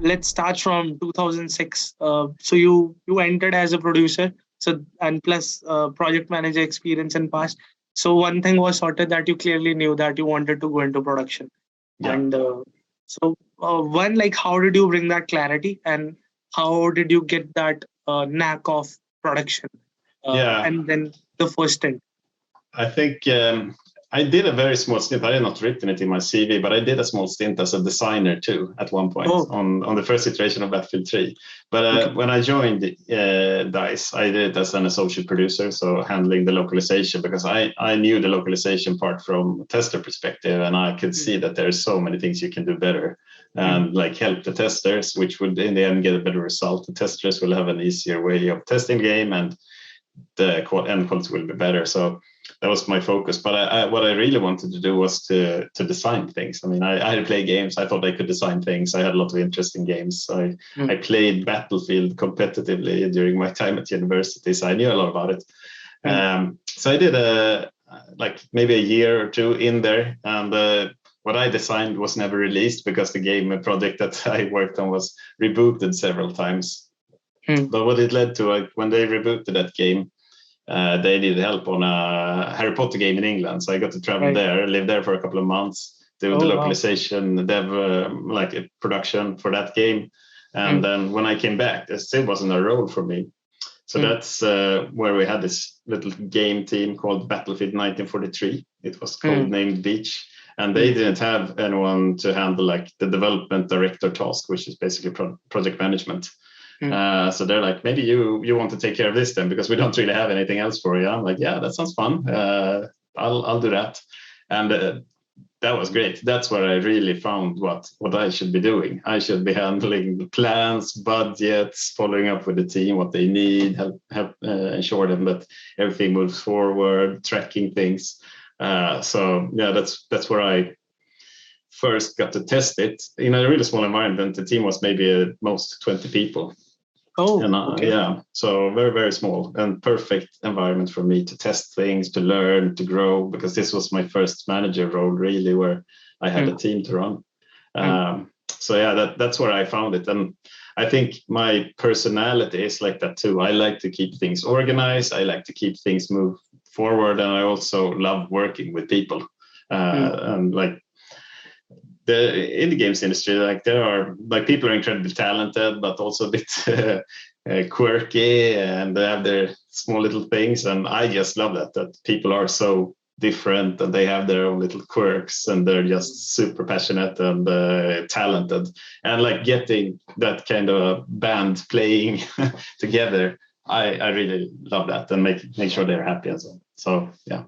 let's start from 2006. So you entered as a producer, so and plus project manager experience in past. So one thing was sorted that you clearly knew that you wanted to go into production. Yeah. And one, like, how did you bring that clarity, and how did you get that knack of production? Yeah. And then the first stint. I think I did a very small stint. I had not written it in my CV, but I did a small stint as a designer too at one point on the first iteration of Battlefield 3. But when I joined DICE, I did it as an associate producer, so handling the localization, because I knew the localization part from a tester perspective, and I could see that there's so many things you can do better and like help the testers, which would in the end get a better result. The testers will have an easier way of testing game, and the end quality will be better. So that was my focus. But what I really wanted to do was to design things. I mean, I had played games. I thought I could design things. I had a lot of interesting games. I played Battlefield competitively during my time at university, so I knew a lot about it. So I did like maybe a year or two in there, and what I designed was never released because the game project that I worked on was rebooted several times. But what it led to, when they rebooted that game, they needed help on a Harry Potter game in England. So I got to travel there, live there for a couple of months, do the localization, dev, like a production for that game. And then when I came back, there still wasn't a role for me. So that's where we had this little game team called Battlefield 1943. It was codenamed Beach. And they didn't have anyone to handle like the development director task, which is basically project management. So they're like, maybe you want to take care of this then, because we don't really have anything else for you. I'm like, yeah, that sounds fun. I'll do that. And that was great. That's where I really found what I should be doing. I should be handling plans, budgets, following up with the team, what they need, help ensure them that everything moves forward, tracking things. So yeah, that's where I first got to test it in a really small environment. The team was maybe at most 20 people. Yeah, so very, very small and perfect environment for me to test things, to learn, to grow, because this was my first manager role, really, where I had a team to run. So yeah, that's where I found it. And I think my personality is like that too. I like to keep things organized. I like to keep things move forward. And I also love working with people. And like, in the games industry, like there are like people are incredibly talented, but also a bit quirky, and they have their small little things. And I just love that people are so different and they have their own little quirks, and they're just super passionate and talented. And like getting that kind of band playing together, I really love that, and make sure they're happy and so. So yeah.